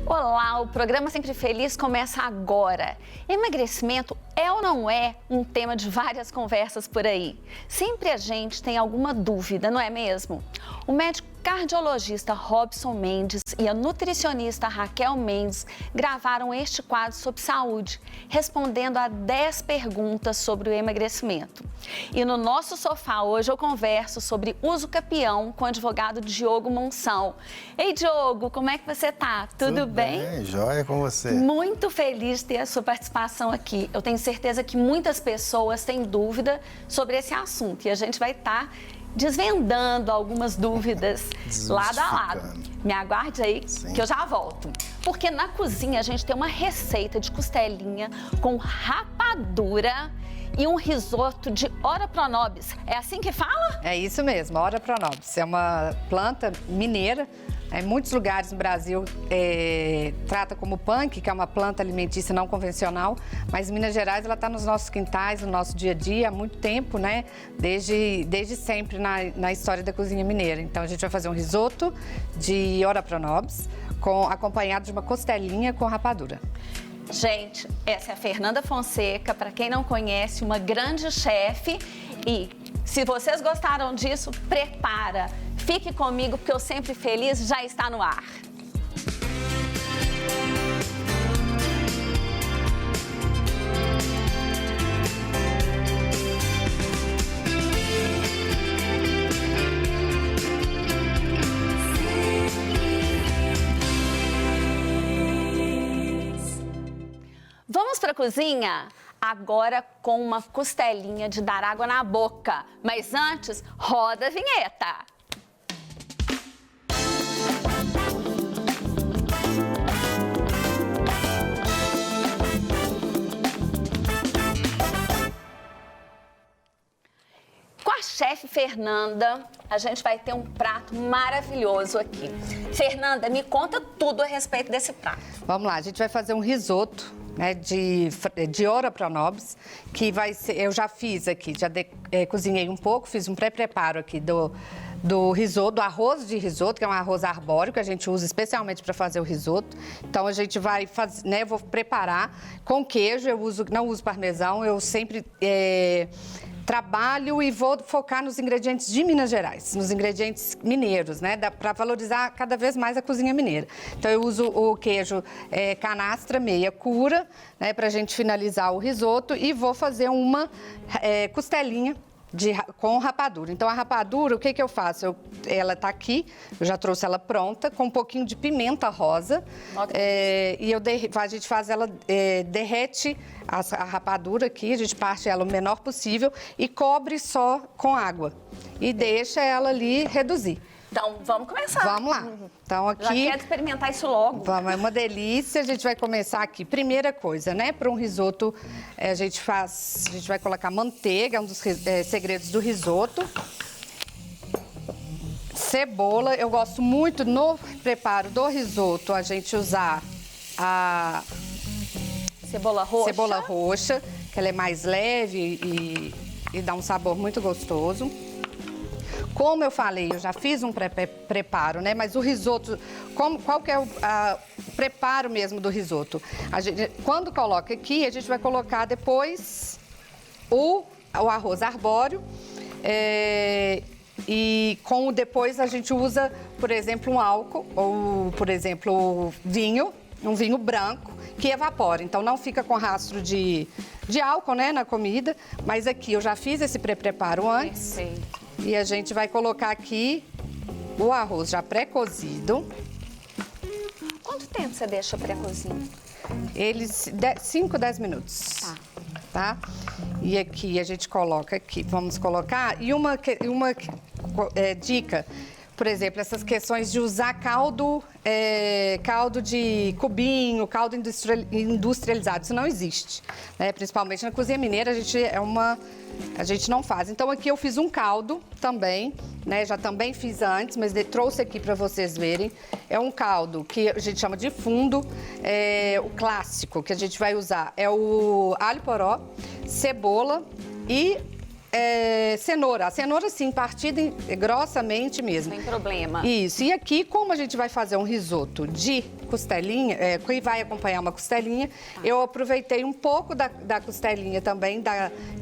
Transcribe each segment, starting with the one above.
Olá, o programa Sempre Feliz começa agora. Emagrecimento é ou não é um tema de várias conversas por aí? Sempre a gente tem alguma dúvida, não é mesmo? O médico cardiologista Robson Mendes e a nutricionista Raquel Mendes gravaram este quadro sobre saúde, respondendo a 10 perguntas sobre o emagrecimento. E no nosso sofá hoje eu converso sobre uso capião com o advogado Diogo Monção. Ei, Diogo, como é que você tá? Tudo bem? Joia com você. Muito feliz de ter a sua participação aqui. Eu tenho certeza que muitas pessoas têm dúvida sobre esse assunto e a gente vai estar desvendando algumas dúvidas lado a lado. Me aguarde aí, sim, que eu já volto. Porque na cozinha a gente tem uma receita de costelinha com rapadura e um risoto de Ora Pronobis. É assim que fala? É isso mesmo, Ora Pronobis. É uma planta mineira. Em muitos lugares no Brasil trata como punk, que é uma planta alimentícia não convencional, mas em Minas Gerais ela está nos nossos quintais, no nosso dia a dia, há muito tempo, né? Desde sempre na história da cozinha mineira. Então a gente vai fazer um risoto de Ora Pronobis, acompanhado de uma costelinha com rapadura. Gente, essa é a Fernanda Fonseca, para quem não conhece, uma grande chefe. E se vocês gostaram disso, prepara. Fique comigo, porque eu Sempre Feliz já está no ar. Vamos para a cozinha? Agora com uma costelinha de dar água na boca. Mas antes, roda a vinheta. Com a chefe Fernanda, a gente vai ter um prato maravilhoso aqui. Fernanda, me conta tudo a respeito desse prato. Vamos lá, a gente vai fazer um risoto, né, de Ora Pronobis, que vai ser, eu já fiz aqui, cozinhei um pouco, fiz um pré-preparo aqui do risoto, do arroz de risoto, que é um arroz arbóreo, que a gente usa especialmente para fazer o risoto. Então, a gente vai fazer, né, eu vou preparar com queijo, não uso parmesão, eu sempre trabalho e vou focar nos ingredientes de Minas Gerais, nos ingredientes mineiros, né, para valorizar cada vez mais a cozinha mineira. Então, eu uso o queijo canastra meia cura, né, para a gente finalizar o risoto, e vou fazer uma costelinha com rapadura. Então, a rapadura, o que eu faço? Ela tá aqui, eu já trouxe ela pronta, com um pouquinho de pimenta rosa. E a gente faz ela, derrete a rapadura aqui, a gente parte ela o menor possível e cobre só com água. E deixa ela ali reduzir. Então, vamos começar. Vamos lá. Então, aqui... Já quero experimentar isso logo. Vamos, é uma delícia. A gente vai começar aqui. Primeira coisa, né? Para um risoto, a gente vai colocar manteiga, é um dos segredos do risoto. Cebola. Eu gosto muito, no preparo do risoto, a gente usar a... Cebola roxa. Cebola roxa, que ela é mais leve e dá um sabor muito gostoso. Como eu falei, eu já fiz um preparo, né? Mas o risoto, qual que é o preparo mesmo do risoto? Quando coloca aqui, a gente vai colocar depois o arroz arbóreo. E depois a gente usa, por exemplo, um álcool ou, por exemplo, um vinho branco que evapora. Então, não fica com rastro de álcool, né, na comida. Mas aqui eu já fiz esse pré-preparo antes. Perfeito. E a gente vai colocar aqui o arroz já pré-cozido. Quanto tempo você deixa pré-cozido? 5, 10 minutos. Tá? E aqui a gente coloca aqui, vamos colocar. E uma dica, por exemplo, essas questões de usar caldo de cubinho, caldo industrializado, isso não existe. Né? Principalmente na cozinha mineira, a gente não faz. Então, aqui eu fiz um caldo também, né? Já também fiz antes, mas trouxe aqui para vocês verem. É um caldo que a gente chama de fundo, o clássico que a gente vai usar é o alho poró, cebola e cenoura. A cenoura, sim, partida grossamente mesmo. Sem problema. Isso. E aqui, como a gente vai fazer um risoto de costelinha, que vai acompanhar uma costelinha, eu aproveitei um pouco da costelinha também,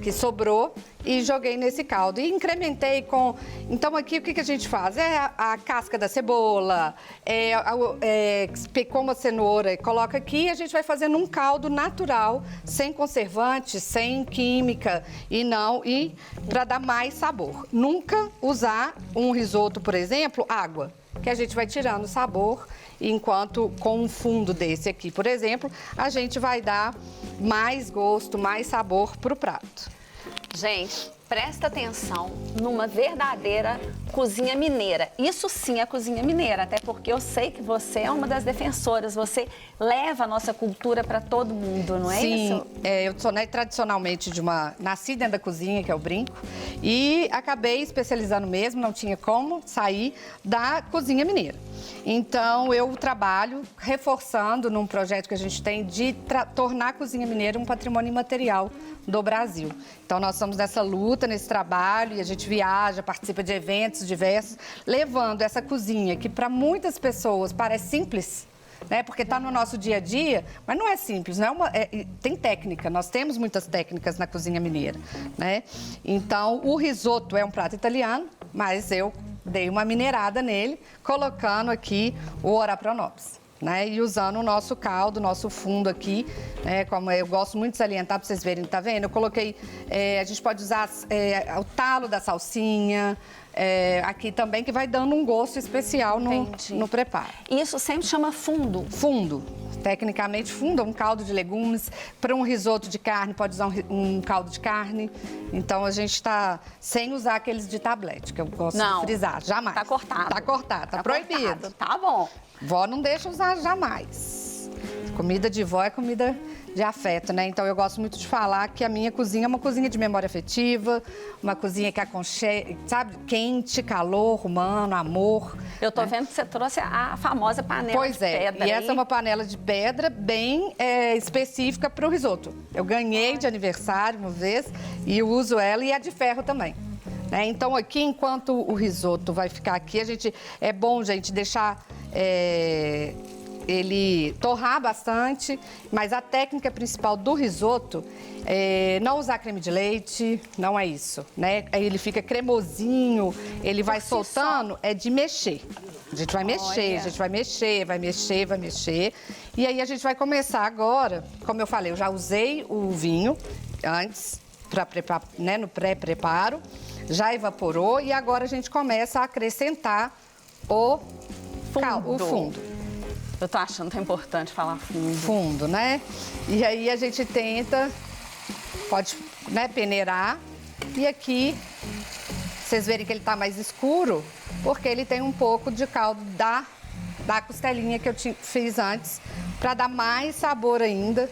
que sobrou, e joguei nesse caldo. E incrementei com... Então, aqui, o que a gente faz? A casca da cebola, picou uma cenoura e coloca aqui, e a gente vai fazendo um caldo natural, sem conservante, sem química, e para dar mais sabor. Nunca usar um risoto, por exemplo, água, que a gente vai tirando o sabor, enquanto com um fundo desse aqui, por exemplo, a gente vai dar mais gosto, mais sabor para o prato. Gente, presta atenção numa verdadeira cozinha mineira. Isso sim é cozinha mineira, até porque eu sei que você é uma das defensoras, você leva a nossa cultura para todo mundo, não é isso? Sim, eu sou tradicionalmente nasci dentro da cozinha, que é o brinco, e acabei especializando mesmo, não tinha como sair da cozinha mineira. Então, eu trabalho reforçando num projeto que a gente tem de tornar a cozinha mineira um patrimônio imaterial do Brasil. Então, nós estamos nessa luta, nesse trabalho, e a gente viaja, participa de eventos diversos, levando essa cozinha que para muitas pessoas parece simples, né? Porque está no nosso dia a dia, mas não é simples, não tem técnica, nós temos muitas técnicas na cozinha mineira, né? Então, o risoto é um prato italiano, mas eu dei uma mineirada nele, colocando aqui o ora pro nobis, né? E usando o nosso caldo, nosso fundo aqui, né? Como eu gosto muito de salientar para vocês verem, tá vendo? Eu coloquei, a gente pode usar o talo da salsinha, aqui também, que vai dando um gosto especial no preparo. Isso sempre chama fundo? Fundo. Tecnicamente, fundo é um caldo de legumes. Para um risoto de carne, pode usar um caldo de carne. Então, a gente está sem usar aqueles de tablete, que eu gosto de frisar. Jamais. Tá cortado. Tá cortado, tá proibido. Cortado. Tá bom. Vó não deixa usar jamais. Comida de vó é comida de afeto, né? Então, eu gosto muito de falar que a minha cozinha é uma cozinha de memória afetiva, uma cozinha que aconchega, sabe? Quente, calor humano, amor. Eu tô vendo que você trouxe a famosa panela de pedra. Pois é, e essa é uma panela de pedra bem específica para o risoto. Eu ganhei de aniversário uma vez e uso ela, e é de ferro também. Né? Então, aqui, enquanto o risoto vai ficar aqui, é bom, gente, deixar ele torrar bastante, mas a técnica principal do risoto é não usar creme de leite, não é isso, né? Aí ele fica cremosinho, ele vai soltando, é de mexer. A gente vai mexer, a gente vai mexer, vai mexer, vai mexer. E aí a gente vai começar agora, como eu falei, eu já usei o vinho antes, para preparar, né, no pré-preparo, já evaporou, e agora a gente começa a acrescentar o fundo. Eu tô achando que é importante falar fundo. Fundo, né? E aí a gente tenta, pode, né, peneirar. E aqui, vocês verem que ele tá mais escuro, porque ele tem um pouco de caldo da costelinha que eu fiz antes, para dar mais sabor ainda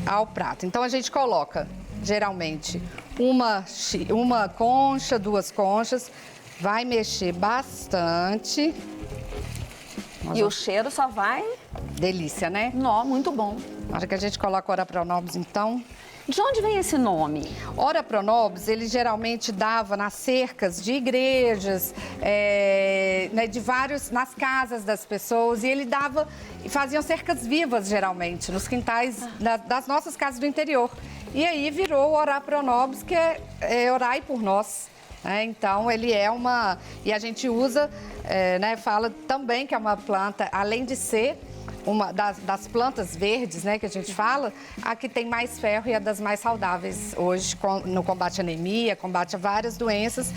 ao prato. Então a gente coloca, geralmente, uma concha, 2 conchas, vai mexer bastante. E o cheiro só vai... Delícia, né? Nó, muito bom. Na hora que a gente coloca ora pro nobis, então... De onde vem esse nome? Ora pro nobis, ele geralmente dava nas cercas de igrejas, né, nas casas das pessoas, e ele faziam cercas vivas, geralmente, nos quintais das nossas casas do interior. E aí virou o ora pro nobis, que é orai por nós. Então, ele é uma... E a gente usa, né, fala também que é uma planta, além de ser uma das plantas verdes, né, que a gente fala, a que tem mais ferro e é das mais saudáveis hoje no combate à anemia, combate a várias doenças,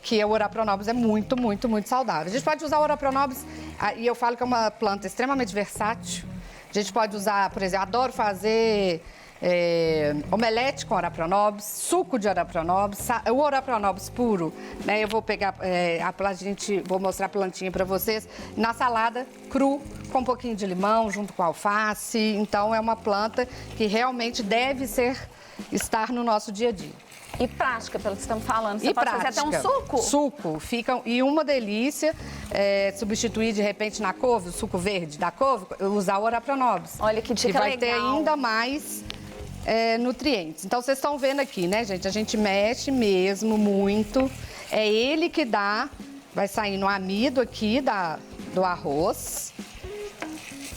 que o ora pro nobis é muito, muito, muito saudável. A gente pode usar o ora pro nobis, e eu falo que é uma planta extremamente versátil. A gente pode usar, por exemplo, adoro fazer... omelete com ora pro nobis, suco de ora pro nobis, o ora pro nobis puro, né? Eu vou pegar vou mostrar a plantinha para vocês, na salada cru, com um pouquinho de limão, junto com alface. Então, é uma planta que realmente deve estar no nosso dia a dia. E prática, pelo que estamos falando. Você pode fazer até um suco? Suco. E uma delícia, substituir de repente na couve, o suco verde da couve, usar o ora pro nobis. Olha que dica legal. Que vai ter ainda mais nutrientes. Então, vocês estão vendo aqui, né, gente? A gente mexe mesmo muito. É ele que vai saindo o amido aqui do arroz.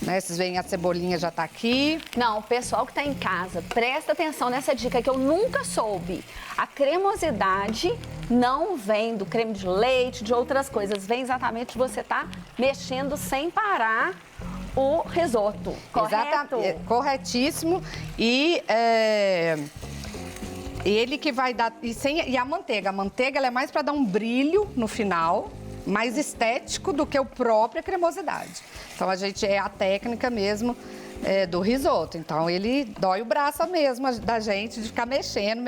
Né, vocês veem a cebolinha já tá aqui. Não, o pessoal que tá em casa, presta atenção nessa dica que eu nunca soube. A cremosidade não vem do creme de leite, de outras coisas. Vem exatamente de você tá mexendo sem parar o risoto, correto? Exatamente, corretíssimo. E ele que vai dar... E a manteiga ela é mais para dar um brilho no final, mais estético do que a própria cremosidade. Então, é a técnica mesmo do risoto. Então, ele dói o braço mesmo da gente de ficar mexendo.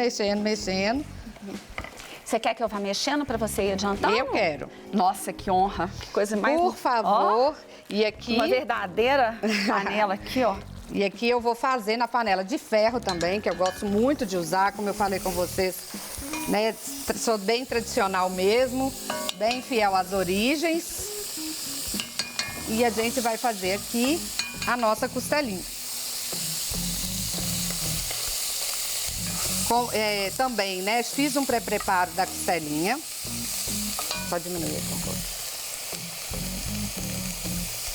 Você quer que eu vá mexendo para você ir adiantando? Eu quero. Nossa, que honra. Que coisa mais... Por favor. Ó, e aqui... uma verdadeira panela aqui, ó. E aqui eu vou fazer na panela de ferro também, que eu gosto muito de usar, como eu falei com vocês, né? Sou bem tradicional mesmo, bem fiel às origens. E a gente vai fazer aqui a nossa costelinha. Também, né? Fiz um pré-preparo da costelinha. Só diminuir aqui um pouco.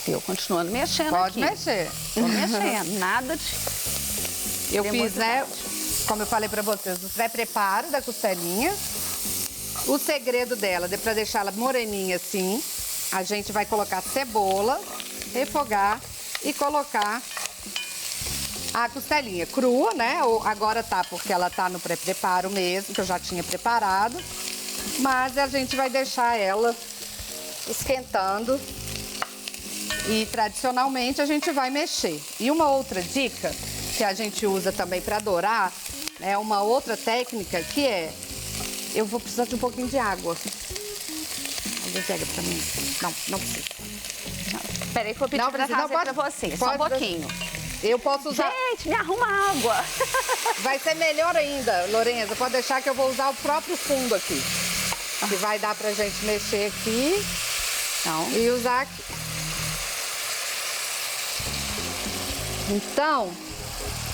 Eu continuando mexendo Pode aqui. mexer. Tô mexendo, nada de... Eu fiz, né, como eu falei pra vocês, o pré-preparo da costelinha. O segredo dela, pra deixar ela moreninha assim, a gente vai colocar cebola, refogar e colocar a costelinha crua, né? Agora tá, porque ela tá no pré-preparo mesmo, que eu já tinha preparado. Mas a gente vai deixar ela esquentando. E tradicionalmente a gente vai mexer. E uma outra dica que a gente usa também para dourar, é uma outra técnica que é... Eu vou precisar de um pouquinho de água. Alguém pega pra mim? Não precisa. Peraí que eu vou pedir pra trazer pra você, só um pouquinho. Eu posso usar... Gente, me arruma água. Vai ser melhor ainda, Lorenza. Pode deixar que eu vou usar o próprio fundo aqui. Que vai dar pra gente mexer aqui. Então. E usar aqui. Então,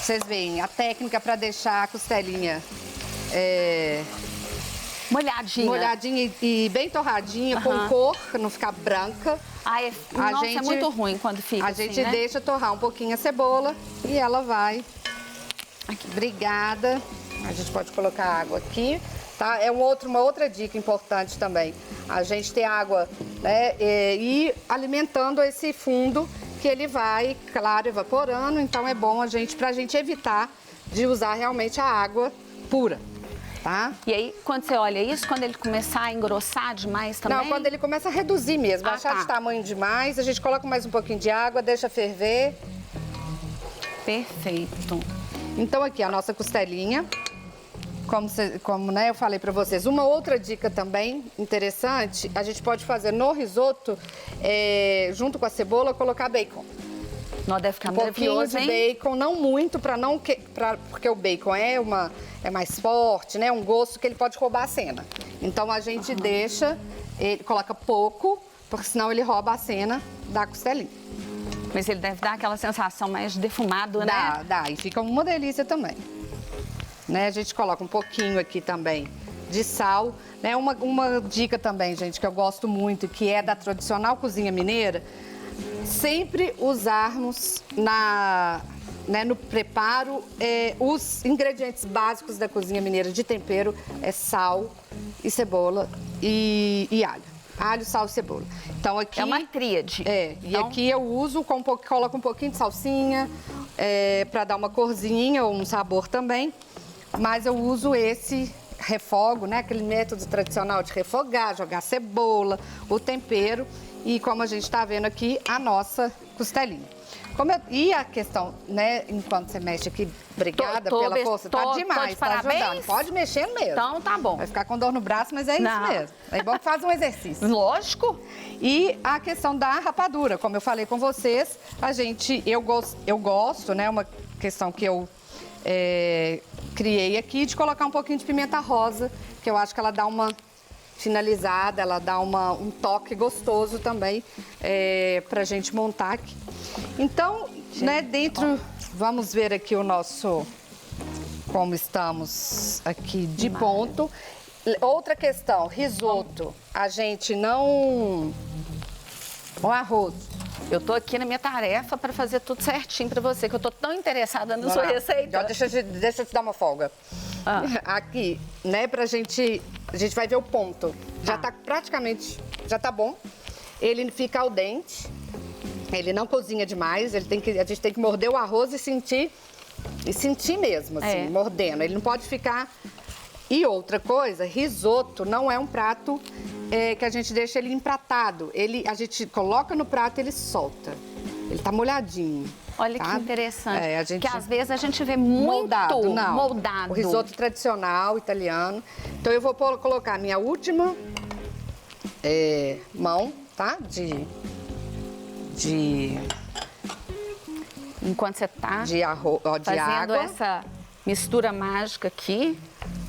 vocês veem a técnica para deixar a costelinha molhadinha e bem torradinha, com cor, não ficar branca. Ai, nossa, é muito ruim quando fica A assim, gente né? deixa torrar um pouquinho a cebola e ela vai. Aqui. Obrigada. A gente pode colocar água aqui, tá? É uma outra dica importante também. A gente ter água, né, e alimentando esse fundo, que ele vai, claro, evaporando. Então é bom pra gente evitar de usar realmente a água pura, tá? E aí, quando você olha isso, quando ele começar a engrossar demais também? Não, quando ele começa a reduzir mesmo, baixar de tamanho demais, a gente coloca mais um pouquinho de água, deixa ferver. Perfeito. Então aqui a nossa costelinha, como né, eu falei pra vocês. Uma outra dica também interessante, a gente pode fazer no risoto, junto com a cebola, colocar bacon. Não deve ficar um pouquinho maravilhoso, de hein? bacon, não muito, porque o bacon é mais forte, né? Um gosto que ele pode roubar a cena. Então a gente deixa, coloca pouco, porque senão ele rouba a cena da costelinha. Mas ele deve dar aquela sensação mais defumado, né? Dá, e fica uma delícia também. Né? A gente coloca um pouquinho aqui também de sal. Né? Uma dica também, gente, que eu gosto muito, que é da tradicional cozinha mineira, sempre usarmos no preparo os ingredientes básicos da cozinha mineira de tempero, sal e cebola e alho. Alho, sal e cebola. Então aqui... É uma tríade. E aqui eu uso, coloco um pouquinho de salsinha, para dar uma corzinha ou um sabor também. Mas eu uso esse refogo, né? Aquele método tradicional de refogar, jogar cebola, o tempero. E como a gente está vendo aqui, a nossa costelinha. E a questão, né, enquanto você mexe aqui, obrigada pela força, tá demais, tá ajudando. Pode mexer mesmo. Então tá bom. Vai ficar com dor no braço, mas é isso mesmo. É bom que faz um exercício. Lógico. E a questão da rapadura, como eu falei com vocês, eu gosto, né, uma questão que eu criei aqui, de colocar um pouquinho de pimenta rosa, que eu acho que ela dá uma finalizada, ela dá um toque gostoso também pra gente montar aqui. Então, né, vamos ver aqui como estamos aqui de ponto. Outra questão, risoto, a gente não O arroz. Eu tô aqui na minha tarefa para fazer tudo certinho para você, que eu tô tão interessada na sua receita. Já deixa eu te dar uma folga. Aqui, né, a gente vai ver o ponto. Já tá praticamente, já tá bom. Ele fica al dente, ele não cozinha demais, a gente tem que morder o arroz e sentir mesmo, assim, mordendo. Ele não pode ficar... E outra coisa, risoto não é um prato que a gente deixa ele empratado. A gente coloca no prato e ele solta. Ele tá molhadinho. Olha tá? que interessante. Porque às vezes a gente vê muito moldado. O risoto tradicional italiano. Então eu vou colocar a minha última mão, tá? Enquanto você tá fazendo água. Essa mistura mágica aqui,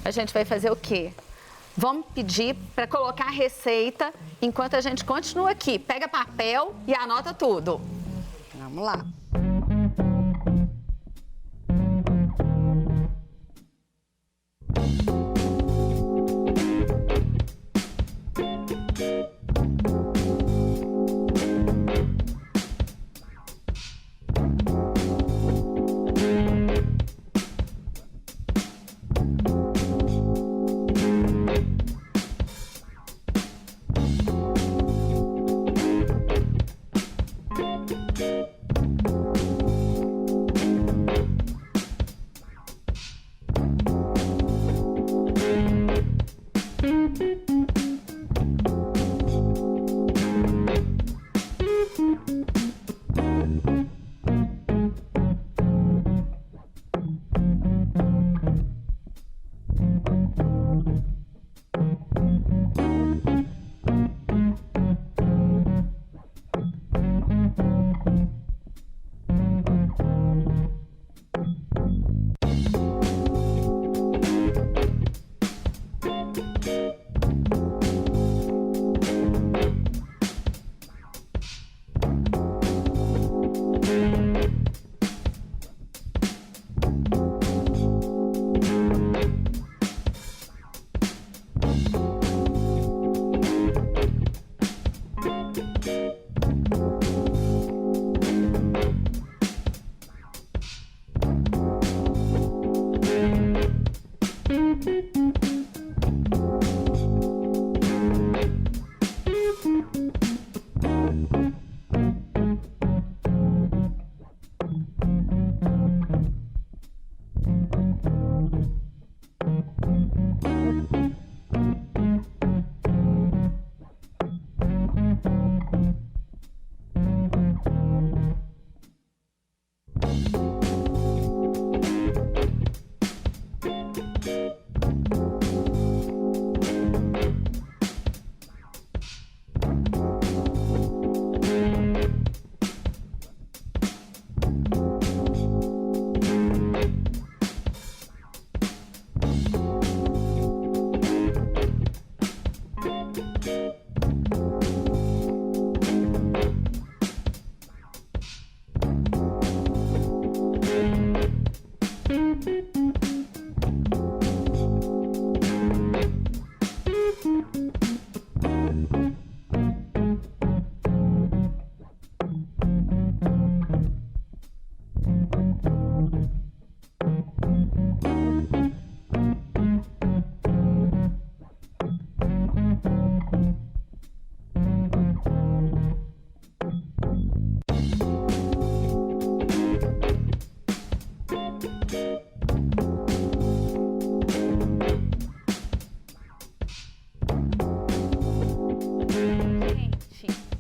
a gente vai fazer o quê? Vamos pedir para colocar a receita enquanto a gente continua aqui. Pega papel e anota tudo. Vamos lá.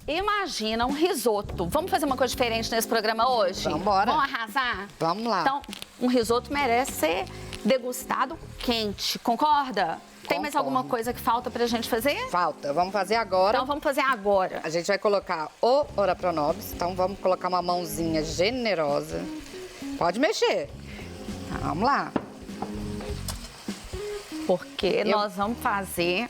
Imagina um risoto. Vamos fazer uma coisa diferente nesse programa hoje? Vamos embora. Vamos arrasar? Vamos lá. Então, um risoto merece ser degustado quente, concorda? Tem mais alguma coisa que falta pra gente fazer? Falta. Vamos fazer agora. Então, vamos fazer agora. A gente vai colocar o ora pro nobis. Então, vamos colocar uma mãozinha generosa. Pode mexer. Vamos lá. Porque nós vamos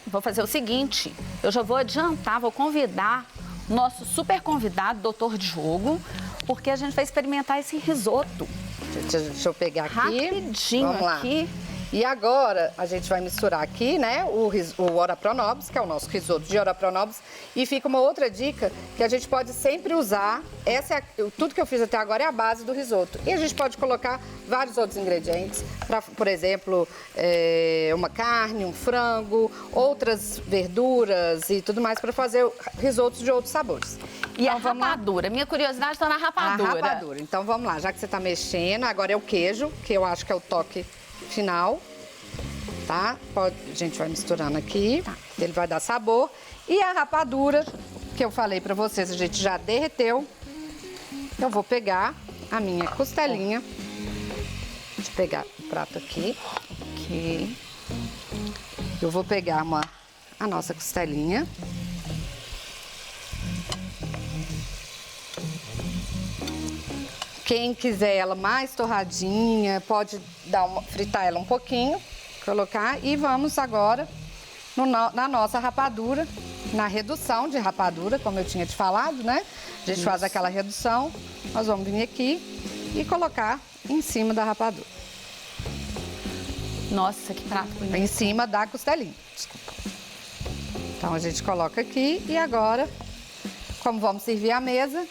vou fazer o seguinte, eu já vou adiantar, vou convidar o nosso super convidado, doutor Diogo, porque a gente vai experimentar esse risoto. Deixa eu pegar aqui. Rapidinho vamos lá. aqui. E agora a gente vai misturar aqui, né, o ora pro nobis, que é o nosso risoto de ora pro nobis. E fica uma outra dica que a gente pode sempre usar. Tudo que eu fiz até agora é a base do risoto. E a gente pode colocar vários outros ingredientes, por exemplo, uma carne, um frango, outras verduras e tudo mais para fazer risotos de outros sabores. E então, a rapadura? Minha curiosidade está na rapadura. A rapadura. Então vamos lá, já que você está mexendo, agora é o queijo, que eu acho que é o toque final, tá? A gente vai misturando aqui, ele vai dar sabor. E a rapadura, que eu falei pra vocês, a gente já derreteu. Eu vou pegar a minha costelinha. Deixa eu pegar o prato aqui. Ok. Eu vou pegar a nossa costelinha. Quem quiser ela mais torradinha, pode fritar ela um pouquinho, colocar. E vamos agora na nossa rapadura, na redução de rapadura, como eu tinha te falado, né? A gente faz aquela redução, nós vamos vir aqui e colocar em cima da rapadura. Nossa, que prato bonito. Em cima da costelinha. Desculpa. Então a gente coloca aqui e agora, como vamos servir a mesa...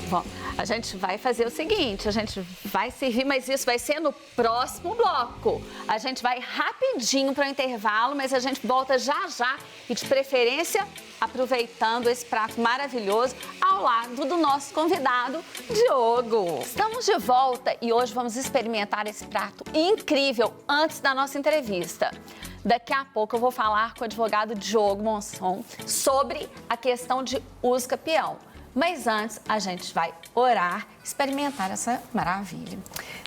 Bom, a gente vai fazer o seguinte, a gente vai servir, mas isso vai ser no próximo bloco. A gente vai rapidinho para o intervalo, mas a gente volta já e de preferência aproveitando esse prato maravilhoso ao lado do nosso convidado, Diogo. Estamos de volta e hoje vamos experimentar esse prato incrível antes da nossa entrevista. Daqui a pouco eu vou falar com o advogado Diogo Monson sobre a questão de uso capião. Mas antes, a gente vai orar, experimentar essa maravilha.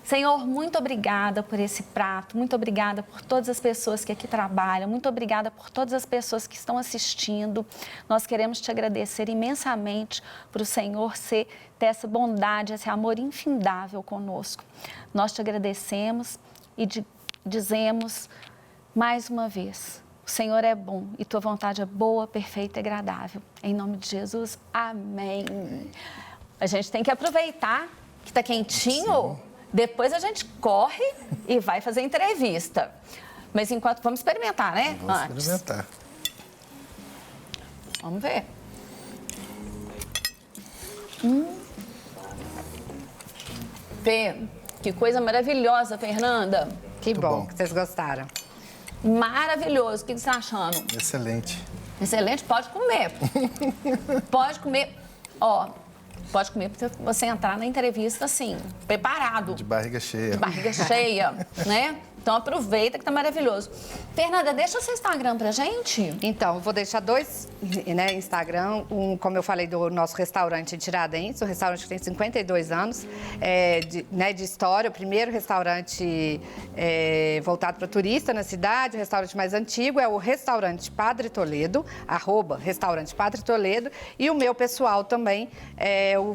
Senhor, muito obrigada por esse prato, muito obrigada por todas as pessoas que aqui trabalham, muito obrigada por todas as pessoas que estão assistindo. Nós queremos te agradecer imensamente por o Senhor ter essa bondade, esse amor infindável conosco. Nós te agradecemos e dizemos mais uma vez... O Senhor é bom e tua vontade é boa, perfeita e agradável. Em nome de Jesus, amém. A gente tem que aproveitar que está quentinho, depois a gente corre e vai fazer entrevista. Mas enquanto, vamos experimentar, né? Vamos experimentar. Vamos ver. Fê, que coisa maravilhosa, Fernanda. Que bom que vocês gostaram. Maravilhoso. O que você está achando? Excelente. Excelente? Pode comer. Pode comer. Ó, pode comer para você entrar na entrevista assim, preparado. De barriga cheia. De barriga cheia, né? Então aproveita que tá maravilhoso. Fernanda, deixa o seu Instagram pra gente. Então, eu vou deixar dois, né, Instagram. Como eu falei, do nosso restaurante em Tiradentes, um restaurante que tem 52 anos de história. O primeiro restaurante voltado para turista na cidade, o restaurante mais antigo é o Restaurante Padre Toledo, @Restaurante Padre Toledo. E o meu pessoal também é o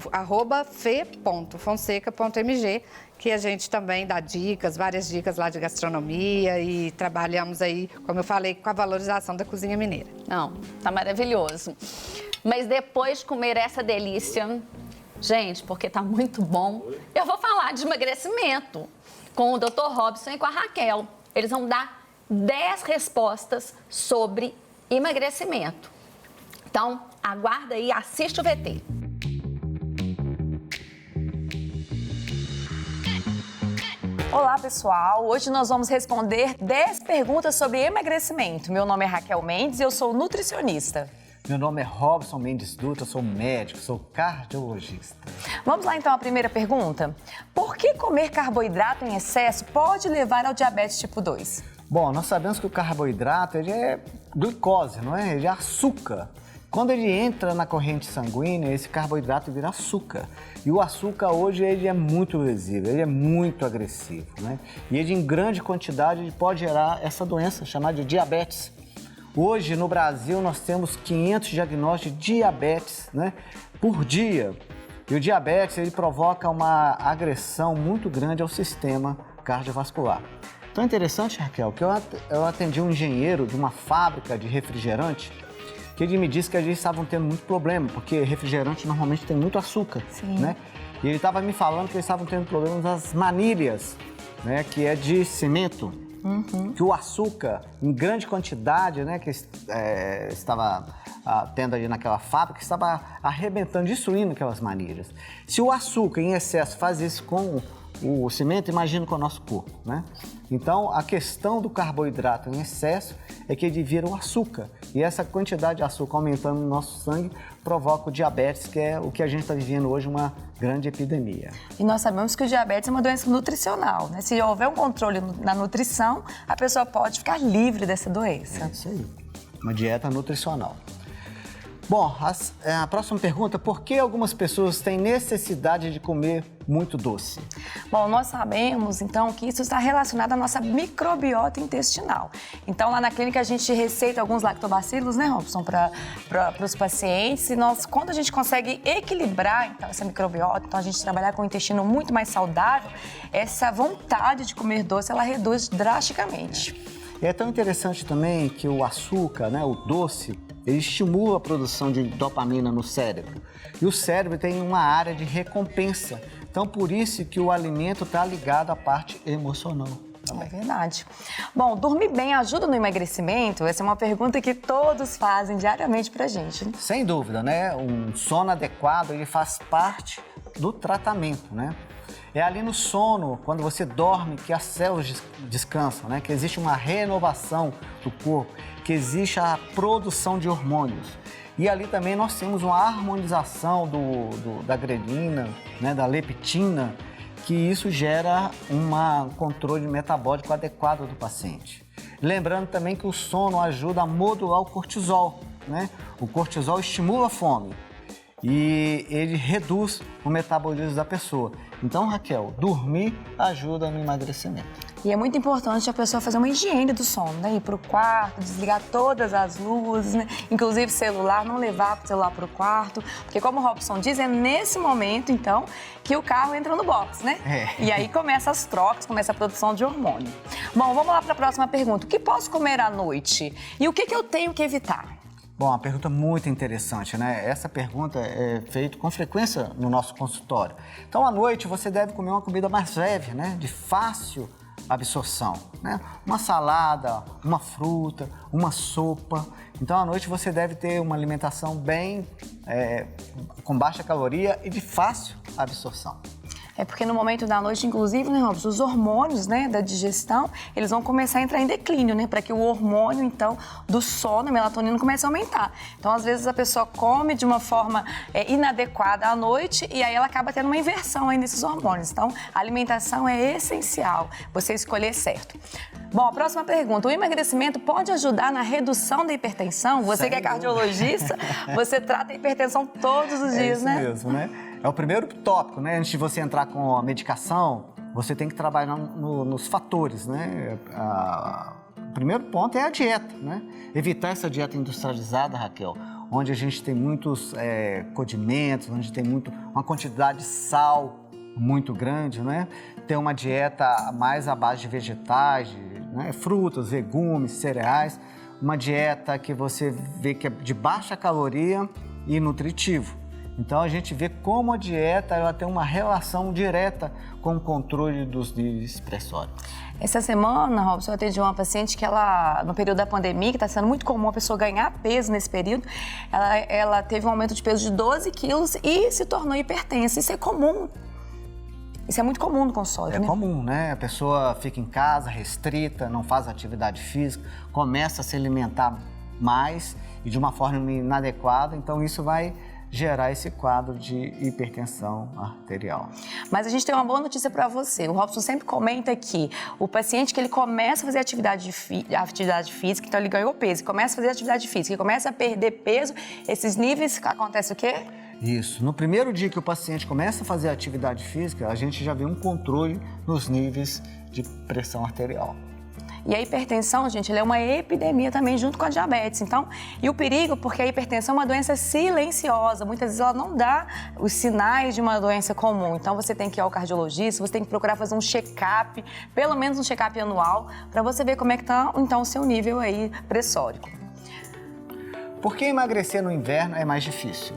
@fe.fonseca.mg, que a gente também dá dicas, várias dicas lá de gastronomia e trabalhamos aí, como eu falei, com a valorização da cozinha mineira. Não, tá maravilhoso. Mas depois de comer essa delícia, gente, porque tá muito bom, eu vou falar de emagrecimento com o Dr. Robson e com a Raquel. Eles vão dar 10 respostas sobre emagrecimento. Então, aguarda aí, assiste o VT. Olá, pessoal! Hoje nós vamos responder 10 perguntas sobre emagrecimento. Meu nome é Raquel Mendes e eu sou nutricionista. Meu nome é Robson Mendes Dutra, sou médico, sou cardiologista. Vamos lá então à primeira pergunta. Por que comer carboidrato em excesso pode levar ao diabetes tipo 2? Bom, nós sabemos que o carboidrato ele é glicose, não é? Ele é açúcar. Quando ele entra na corrente sanguínea, esse carboidrato vira açúcar. E o açúcar hoje ele é muito lesivo, ele é muito agressivo, né? E ele em grande quantidade ele pode gerar essa doença chamada de diabetes. Hoje no Brasil nós temos 500 diagnósticos de diabetes, né, por dia. E o diabetes ele provoca uma agressão muito grande ao sistema cardiovascular. Então é interessante, Raquel, que eu atendi um engenheiro de uma fábrica de refrigerante que ele me disse que eles estavam tendo muito problema, porque refrigerante normalmente tem muito açúcar, né? E ele estava me falando que eles estavam tendo problemas nas manilhas, né, que é de cimento. Que o açúcar, em grande quantidade, né, que estava tendo ali naquela fábrica, estava arrebentando, destruindo aquelas manilhas. Se o açúcar em excesso faz isso com o cimento, imagina com o nosso corpo, né? Então, a questão do carboidrato em excesso é que ele vira o açúcar. E essa quantidade de açúcar aumentando no nosso sangue provoca o diabetes, que é o que a gente está vivendo hoje, uma grande epidemia. E nós sabemos que o diabetes é uma doença nutricional, né? Se houver um controle na nutrição, a pessoa pode ficar livre dessa doença. É isso aí, uma dieta nutricional. Bom, a próxima pergunta, por que algumas pessoas têm necessidade de comer muito doce? Bom, nós sabemos, então, que isso está relacionado à nossa microbiota intestinal. Então, lá na clínica, a gente receita alguns lactobacilos, né, Robson, para os pacientes. E quando a gente consegue equilibrar, então, essa microbiota, então, a gente trabalhar com o intestino muito mais saudável, essa vontade de comer doce, ela reduz drasticamente. E é tão interessante também que o açúcar, né, o doce, ele estimula a produção de dopamina no cérebro. E o cérebro tem uma área de recompensa. Então, por isso que o alimento está ligado à parte emocional. É verdade. Bom, dormir bem ajuda no emagrecimento? Essa é uma pergunta que todos fazem diariamente pra gente, né? Sem dúvida, né? Um sono adequado, ele faz parte do tratamento, né? É ali no sono, quando você dorme, que as células descansam, né? Que existe uma renovação do corpo, que existe a produção de hormônios. E ali também nós temos uma harmonização da grelina, né? Da leptina, que isso gera um controle metabólico adequado do paciente. Lembrando também que o sono ajuda a modular o cortisol, né? O cortisol estimula a fome e ele reduz o metabolismo da pessoa. Então, Raquel, dormir ajuda no emagrecimento. E é muito importante a pessoa fazer uma higiene do sono, né? Ir para o quarto, desligar todas as luzes, né? Inclusive celular, não levar o celular para o quarto. Porque como o Robson diz, é nesse momento, então, que o carro entra no box, né? E aí começa as trocas, começa a produção de hormônio. Bom, vamos lá para a próxima pergunta. O que posso comer à noite? E o que eu tenho que evitar? Bom, uma pergunta muito interessante, né? Essa pergunta é feita com frequência no nosso consultório. Então, à noite, você deve comer uma comida mais leve, né? De fácil absorção, né? Uma salada, uma fruta, uma sopa. Então, à noite, você deve ter uma alimentação bem com baixa caloria e de fácil absorção. É porque no momento da noite, inclusive, né, Robson, os hormônios, né, da digestão, eles vão começar a entrar em declínio, né, para que o hormônio, então, do sono, a melatonina, comece a aumentar. Então, às vezes, a pessoa come de uma forma inadequada à noite e aí ela acaba tendo uma inversão aí nesses hormônios. Então, a alimentação é essencial, você escolher certo. Bom, a próxima pergunta. O emagrecimento pode ajudar na redução da hipertensão? Você que é cardiologista, você trata a hipertensão todos os dias, né? É isso mesmo, né? É o primeiro tópico, né? Antes de você entrar com a medicação, você tem que trabalhar nos fatores, né? O primeiro ponto é a dieta, né? Evitar essa dieta industrializada, Raquel, onde a gente tem muitos condimentos, onde tem uma quantidade de sal muito grande, né? Ter uma dieta mais à base de vegetais, né? Frutas, legumes, cereais. Uma dieta que você vê que é de baixa caloria e nutritivo. Então, a gente vê como a dieta ela tem uma relação direta com o controle dos níveis pressóricos. Essa semana, Robson, eu atendi uma paciente que no período da pandemia, que está sendo muito comum a pessoa ganhar peso nesse período, ela teve um aumento de peso de 12 quilos e se tornou hipertensa. Isso é comum. Isso é muito comum no consultório, né? É comum, né? A pessoa fica em casa, restrita, não faz atividade física, começa a se alimentar mais e de uma forma inadequada, então isso vai gerar esse quadro de hipertensão arterial. Mas a gente tem uma boa notícia para você. O Robson sempre comenta que o paciente que ele começa a fazer atividade física, então ele ganhou peso, começa a fazer atividade física, começa a perder peso, esses níveis, acontece o quê? Isso. No primeiro dia que o paciente começa a fazer atividade física, a gente já vê um controle nos níveis de pressão arterial. E a hipertensão, gente, ela é uma epidemia também junto com a diabetes. Então, e o perigo, porque a hipertensão é uma doença silenciosa. Muitas vezes ela não dá os sinais de uma doença comum. Então, você tem que ir ao cardiologista, você tem que procurar fazer um check-up, pelo menos um check-up anual, para você ver como é que está, então, o seu nível aí pressórico. Por que emagrecer no inverno é mais difícil?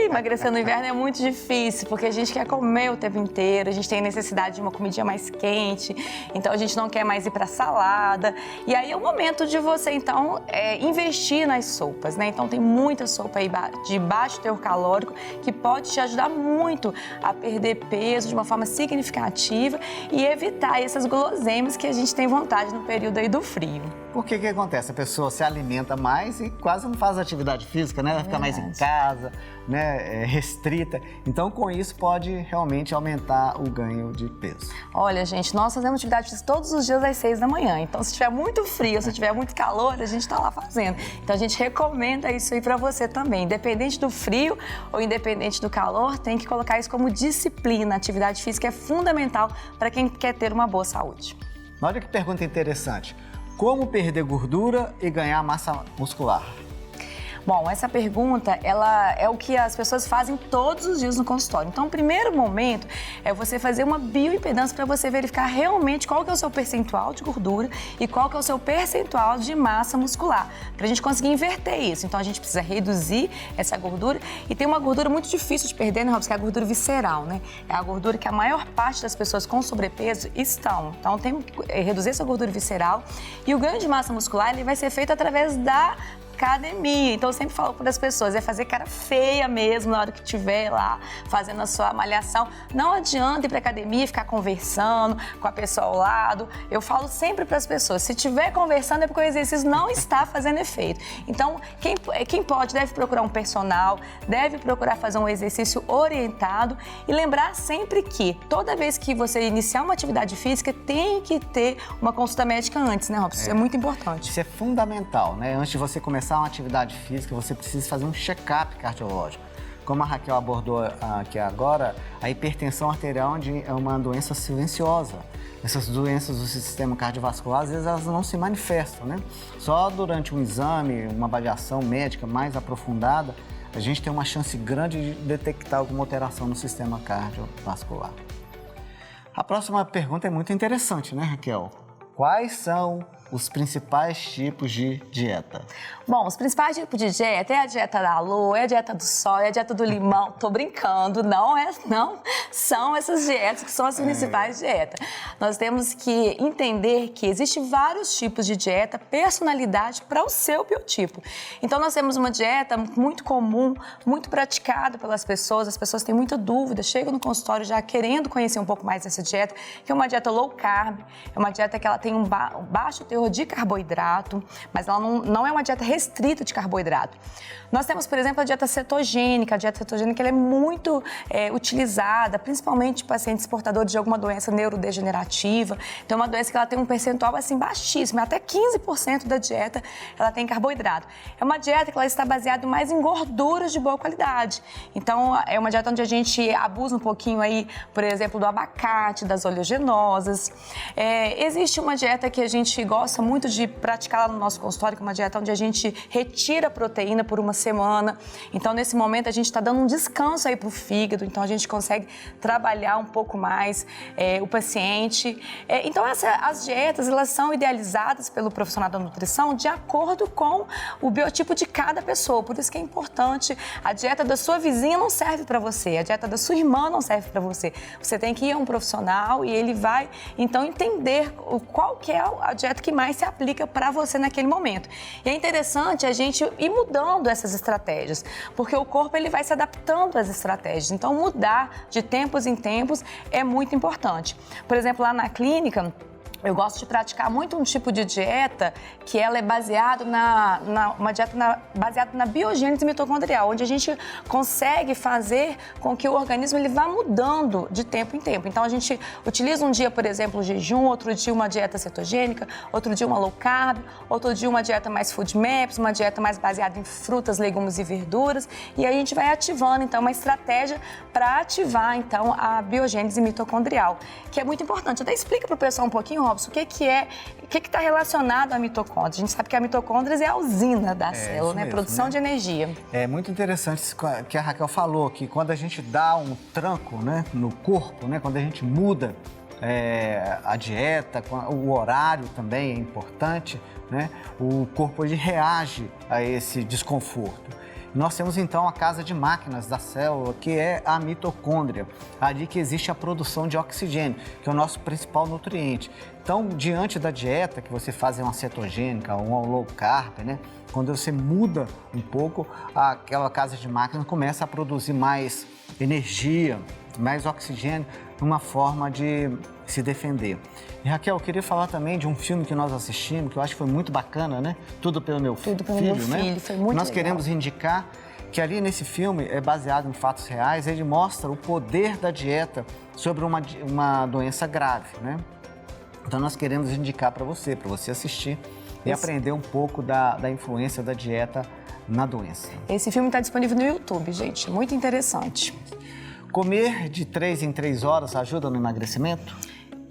Emagrecer no inverno é muito difícil, porque a gente quer comer o tempo inteiro, a gente tem necessidade de uma comidinha mais quente, então a gente não quer mais ir para salada. E aí é o momento de você, então, investir nas sopas, né? Então tem muita sopa aí de baixo teor calórico que pode te ajudar muito a perder peso de uma forma significativa e evitar essas guloseimas que a gente tem vontade no período aí do frio. Por que acontece? A pessoa se alimenta mais e quase não faz atividade física, né? Vai ficar mais em casa, né? Restrita. Então, com isso, pode realmente aumentar o ganho de peso. Olha, gente, nós fazemos atividade física todos os dias às 6 da manhã. Então, se tiver muito frio, se tiver muito calor, a gente está lá fazendo. Então, a gente recomenda isso aí para você também. Independente do frio ou independente do calor, tem que colocar isso como disciplina. A atividade física é fundamental para quem quer ter uma boa saúde. Olha que pergunta interessante. Como perder gordura e ganhar massa muscular? Bom, essa pergunta, ela é o que as pessoas fazem todos os dias no consultório. Então, o primeiro momento é você fazer uma bioimpedância para você verificar realmente qual que é o seu percentual de gordura e qual que é o seu percentual de massa muscular, para a gente conseguir inverter isso. Então, a gente precisa reduzir essa gordura e tem uma gordura muito difícil de perder, né, Robson? Que é a gordura visceral, né? É a gordura que a maior parte das pessoas com sobrepeso estão. Então, tem que reduzir essa gordura visceral e o ganho de massa muscular, ele vai ser feito através da academia. Então, eu sempre falo para as pessoas, é fazer cara feia mesmo na hora que estiver lá fazendo a sua malhação. Não adianta ir para academia e ficar conversando com a pessoa ao lado. Eu falo sempre para as pessoas, se estiver conversando é porque o exercício não está fazendo efeito. Então, quem pode deve procurar um personal, deve procurar fazer um exercício orientado e lembrar sempre que toda vez que você iniciar uma atividade física, tem que ter uma consulta médica antes, né, Robson? Isso é muito importante. Isso é fundamental, né? Antes de você começar uma atividade física, você precisa fazer um check-up cardiológico. Como a Raquel abordou aqui agora, a hipertensão arterial é uma doença silenciosa. Essas doenças do sistema cardiovascular, às vezes, elas não se manifestam, né? Só durante um exame, uma avaliação médica mais aprofundada, a gente tem uma chance grande de detectar alguma alteração no sistema cardiovascular. A próxima pergunta é muito interessante, né, Raquel? Quais são os principais tipos de dieta? Bom, os principais tipos de dieta é a dieta da lua, é a dieta do sol, é a dieta do limão. Tô brincando, não são essas dietas que são as principais dietas. Nós temos que entender que existem vários tipos de dieta, personalidade para o seu biotipo. Então, nós temos uma dieta muito comum, muito praticada pelas pessoas. As pessoas têm muita dúvida, chegam no consultório já querendo conhecer um pouco mais dessa dieta, que é uma dieta low carb, é uma dieta que ela tem um baixo teor de carboidrato, mas ela não é uma dieta restrita de carboidrato. Nós temos, por exemplo, a dieta cetogênica. A dieta cetogênica ela é muito utilizada, principalmente em pacientes portadores de alguma doença neurodegenerativa. Então, é uma doença que ela tem um percentual assim baixíssimo, até 15% da dieta ela tem carboidrato. É uma dieta que ela está baseada mais em gorduras de boa qualidade. Então, é uma dieta onde a gente abusa um pouquinho aí, por exemplo, do abacate, das oleaginosas. Existe uma dieta que a gente gosta muito de praticar lá no nosso consultório, que é uma dieta onde a gente retira a proteína por uma semana. Então, nesse momento, a gente está dando um descanso aí para o fígado, então a gente consegue trabalhar um pouco mais o paciente. Então, as dietas, elas são idealizadas pelo profissional da nutrição de acordo com o biotipo de cada pessoa. Por isso que é importante, a dieta da sua vizinha não serve para você, a dieta da sua irmã não serve para você. Você tem que ir a um profissional e ele vai, então, entender qual que é a dieta que mais se aplica para você naquele momento. E é interessante a gente ir mudando essas estratégias, porque o corpo ele vai se adaptando às estratégias. Então, mudar de tempos em tempos é muito importante. Por exemplo, lá na clínica, eu gosto de praticar muito um tipo de dieta que ela é baseada uma dieta baseada na biogênese mitocondrial, onde a gente consegue fazer com que o organismo ele vá mudando de tempo em tempo. Então, a gente utiliza um dia, por exemplo, o jejum, outro dia uma dieta cetogênica, outro dia uma low carb, outro dia uma dieta mais food maps, uma dieta mais baseada em frutas, legumes e verduras. E aí a gente vai ativando, então, uma estratégia para ativar, então, a biogênese mitocondrial, que é muito importante. Até explica para o pessoal um pouquinho, Robson, o que está relacionado à mitocôndria. A gente sabe que a mitocôndria é a usina da célula, né? Produção de energia. É muito interessante isso que a Raquel falou, que quando a gente dá um tranco, né, no corpo, né, quando a gente muda a dieta, o horário também é importante, né? O corpo ele reage a esse desconforto. Nós temos então a casa de máquinas da célula, que é a mitocôndria, ali que existe a produção de oxigênio, que é o nosso principal nutriente. Então, diante da dieta, que você faz uma cetogênica, uma low carb, né? Quando você muda um pouco, aquela casa de máquinas começa a produzir mais energia, mais oxigênio, uma forma de se defender. E Raquel, eu queria falar também de um filme que nós assistimos, que eu acho que foi muito bacana, né? Tudo pelo meu filho, Foi muito Nós legal. queremos indicar que ali nesse filme, é baseado em fatos reais, ele mostra o poder da dieta sobre uma doença grave, né? Então nós queremos indicar para você assistir e aprender um pouco da influência da dieta na doença. Esse filme está disponível no YouTube, gente. Muito interessante. Comer de 3 em 3 horas ajuda no emagrecimento?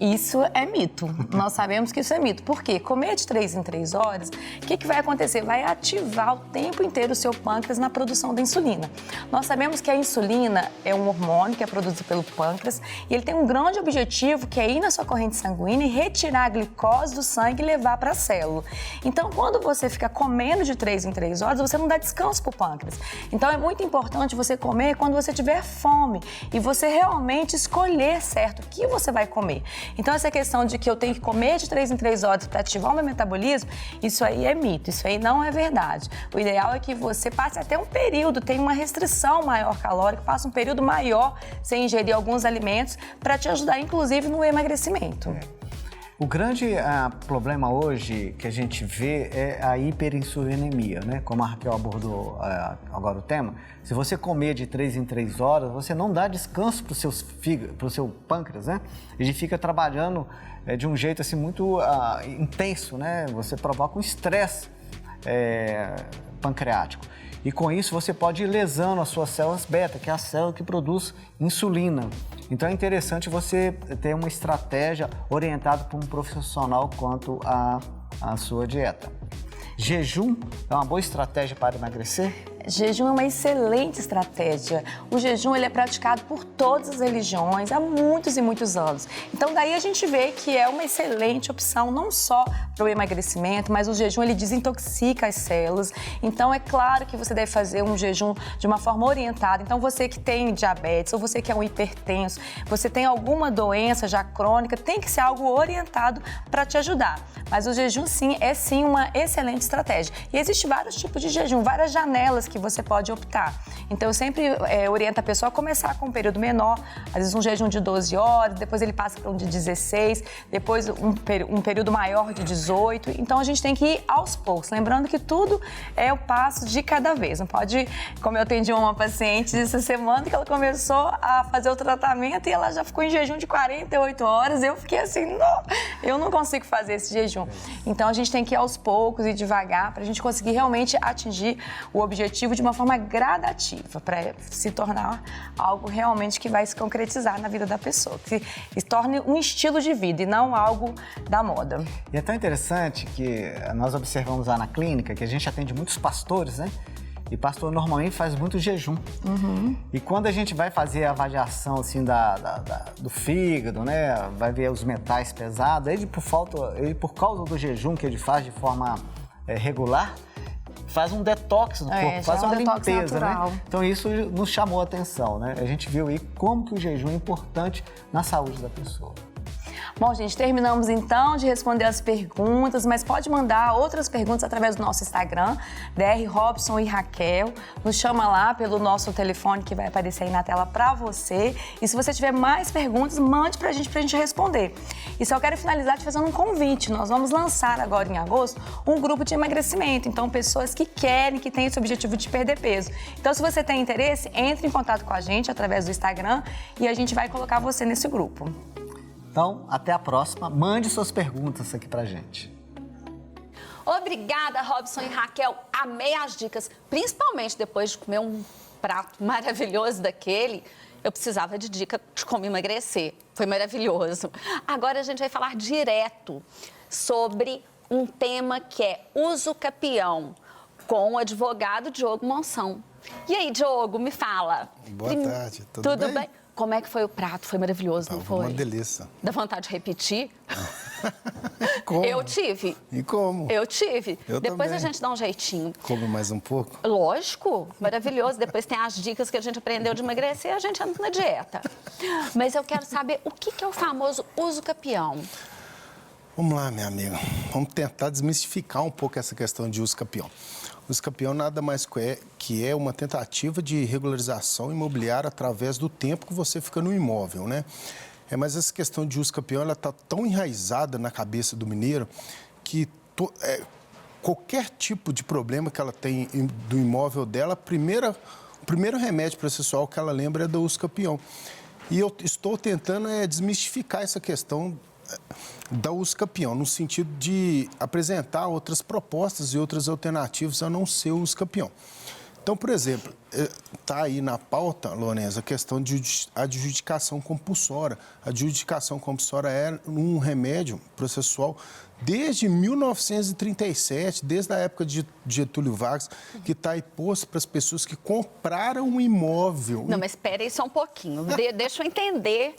Isso é mito. Nós sabemos que isso é mito. Por quê? Comer de 3 em 3 horas, o que vai acontecer? Vai ativar o tempo inteiro o seu pâncreas na produção da insulina. Nós sabemos que a insulina é um hormônio que é produzido pelo pâncreas e ele tem um grande objetivo, que é ir na sua corrente sanguínea e retirar a glicose do sangue e levar para a célula. Então, quando você fica comendo de 3 em 3 horas, você não dá descanso para o pâncreas. Então, é muito importante você comer quando você tiver fome e você realmente escolher certo o que você vai comer. Então, essa questão de que eu tenho que comer de 3 em 3 horas para ativar o meu metabolismo, isso aí é mito, isso aí não é verdade. O ideal é que você passe até um período, tenha uma restrição maior calórica, passe um período maior sem ingerir alguns alimentos para te ajudar, inclusive, no emagrecimento. O grande problema hoje que a gente vê é a hiperinsulinemia, né? Como a Raquel abordou agora o tema. Se você comer de 3 em 3 horas, você não dá descanso para o seu pâncreas, né? Ele fica trabalhando de um jeito assim muito intenso, né? Você provoca um estresse pancreático. E com isso você pode ir lesando as suas células beta, que é a célula que produz insulina. Então é interessante você ter uma estratégia orientada por um profissional quanto à sua dieta. Jejum é uma boa estratégia para emagrecer? Jejum é uma excelente estratégia. O jejum ele é praticado por todas as religiões há muitos e muitos anos. Então daí a gente vê que é uma excelente opção não só para o emagrecimento, mas o jejum ele desintoxica as células. Então é claro que você deve fazer um jejum de uma forma orientada. Então você que tem diabetes ou você que é um hipertenso, você tem alguma doença já crônica, tem que ser algo orientado para te ajudar. Mas o jejum sim é sim uma excelente estratégia. E existem vários tipos de jejum, várias janelas que você pode optar. Então, eu sempre oriento a pessoa a começar com um período menor, às vezes um jejum de 12 horas, depois ele passa para um de 16, depois um período maior de 18. Então, a gente tem que ir aos poucos, lembrando que tudo é o passo de cada vez. Não pode, como eu atendi uma paciente essa semana, que ela começou a fazer o tratamento e ela já ficou em jejum de 48 horas. Eu fiquei assim, não, eu não consigo fazer esse jejum. Então, a gente tem que ir aos poucos e devagar para a gente conseguir realmente atingir o objetivo de uma forma gradativa, para se tornar algo realmente que vai se concretizar na vida da pessoa, que se torne um estilo de vida e não algo da moda. E é tão interessante que nós observamos lá na clínica que a gente atende muitos pastores, né? E pastor normalmente faz muito jejum. Uhum. E quando a gente vai fazer a avaliação assim, do fígado, né? Vai ver os metais pesados, ele por causa do jejum que ele faz de forma regular, faz um detox no corpo, faz uma limpeza, natural, né? Então isso nos chamou a atenção, né? A gente viu aí como que o jejum é importante na saúde da pessoa. Bom, gente, terminamos então de responder as perguntas, mas pode mandar outras perguntas através do nosso Instagram, DR Robson e Raquel. Nos chama lá pelo nosso telefone que vai aparecer aí na tela para você. E se você tiver mais perguntas, mande pra gente responder. E só quero finalizar te fazendo um convite. Nós vamos lançar agora em agosto um grupo de emagrecimento. Então, pessoas que querem, que têm esse objetivo de perder peso. Então, se você tem interesse, entre em contato com a gente através do Instagram e a gente vai colocar você nesse grupo. Então, até a próxima. Mande suas perguntas aqui pra gente. Obrigada, Robson e Raquel. Amei as dicas, principalmente depois de comer um prato maravilhoso daquele. Eu precisava de dica de como emagrecer. Foi maravilhoso. Agora a gente vai falar direto sobre um tema que é uso capião, com o advogado Diogo Monção. E aí, Diogo, me fala. Boa tarde, tudo bem? como é que foi o prato? Foi maravilhoso, não foi? Uma delícia. Dá vontade de repetir? Como? Eu tive. E como? Eu tive. Eu Depois também. a gente dá um jeitinho. Come mais um pouco? Lógico, maravilhoso. Depois tem as dicas que a gente aprendeu de emagrecer, a gente anda na dieta. Mas eu quero saber o que é o famoso uso capião. Vamos lá, minha amiga. Vamos tentar desmistificar um pouco essa questão de uso capião. O uso capião nada mais que é uma tentativa de regularização imobiliária através do tempo que você fica no imóvel, né? Mas essa questão de uso capião, ela está tão enraizada na cabeça do mineiro que qualquer tipo de problema que ela tem do imóvel dela, o primeiro remédio processual que ela lembra é do uso capião. E eu estou tentando desmistificar essa questão da uso capião, no sentido de apresentar outras propostas e outras alternativas a não ser o uso capião. Então, por exemplo, está aí na pauta, Lorenza, a questão de adjudicação compulsória. A adjudicação compulsória é um remédio processual desde 1937, desde a época de Getúlio Vargas, que está aí posto para as pessoas que compraram um imóvel. Não, mas espera aí só um pouquinho. Deixa eu entender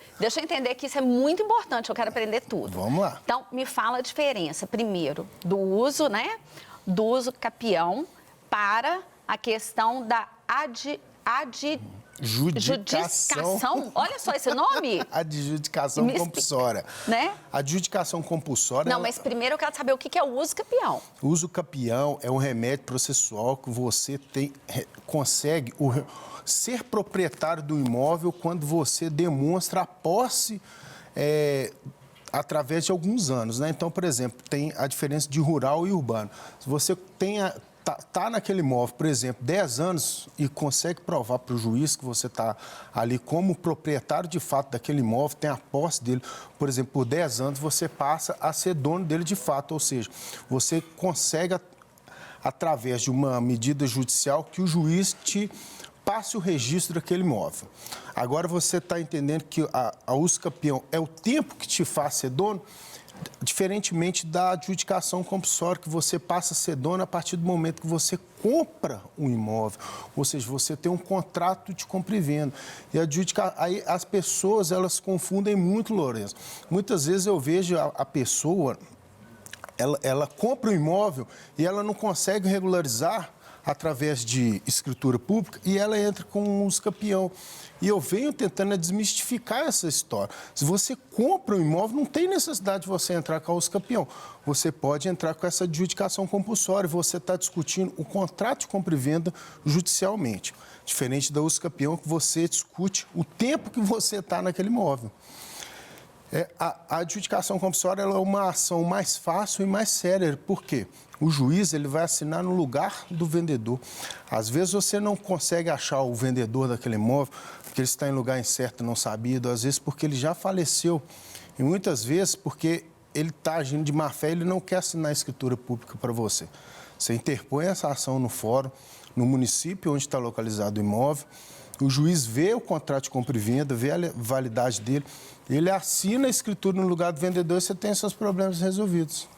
que isso é muito importante, eu quero aprender tudo. Vamos lá. Então, me fala a diferença, primeiro, do uso capião para a questão da adjudicação. Olha só esse nome. Adjudicação compulsória. Né? Adjudicação compulsória... Não, mas primeiro eu quero saber o que é o uso capião. O uso capião é um remédio processual que você consegue ser proprietário do imóvel quando você demonstra a posse através de alguns anos, né? Então, por exemplo, tem a diferença de rural e urbano. Se você está naquele imóvel, por exemplo, 10 anos e consegue provar para o juiz que você está ali como proprietário de fato daquele imóvel, tem a posse dele, por exemplo, por 10 anos, você passa a ser dono dele de fato, ou seja, você consegue, através de uma medida judicial, que o juiz te passe o registro daquele imóvel. Agora você está entendendo que a uso capião é o tempo que te faz ser dono, diferentemente da adjudicação compulsória, que você passa a ser dono a partir do momento que você compra um imóvel, ou seja, você tem um contrato de compra e venda. E aí as pessoas, elas confundem muito, Lourenço. Muitas vezes eu vejo a pessoa, ela compra um imóvel e ela não consegue regularizar através de escritura pública e ela entra com um uso capião. E eu venho tentando desmistificar essa história. Se você compra um imóvel, não tem necessidade de você entrar com a uso capião. Você pode entrar com essa adjudicação compulsória. Você está discutindo o contrato de compra e venda judicialmente. Diferente da uso capião, que você discute o tempo que você está naquele imóvel. A adjudicação compulsória ela é uma ação mais fácil e mais séria. Por quê? O juiz ele vai assinar no lugar do vendedor. Às vezes você não consegue achar o vendedor daquele imóvel porque ele está em lugar incerto, não sabido, às vezes porque ele já faleceu. E muitas vezes porque ele está agindo de má fé e ele não quer assinar a escritura pública para você. Você interpõe essa ação no fórum, no município onde está localizado o imóvel, o juiz vê o contrato de compra e venda, vê a validade dele, ele assina a escritura no lugar do vendedor e você tem seus problemas resolvidos.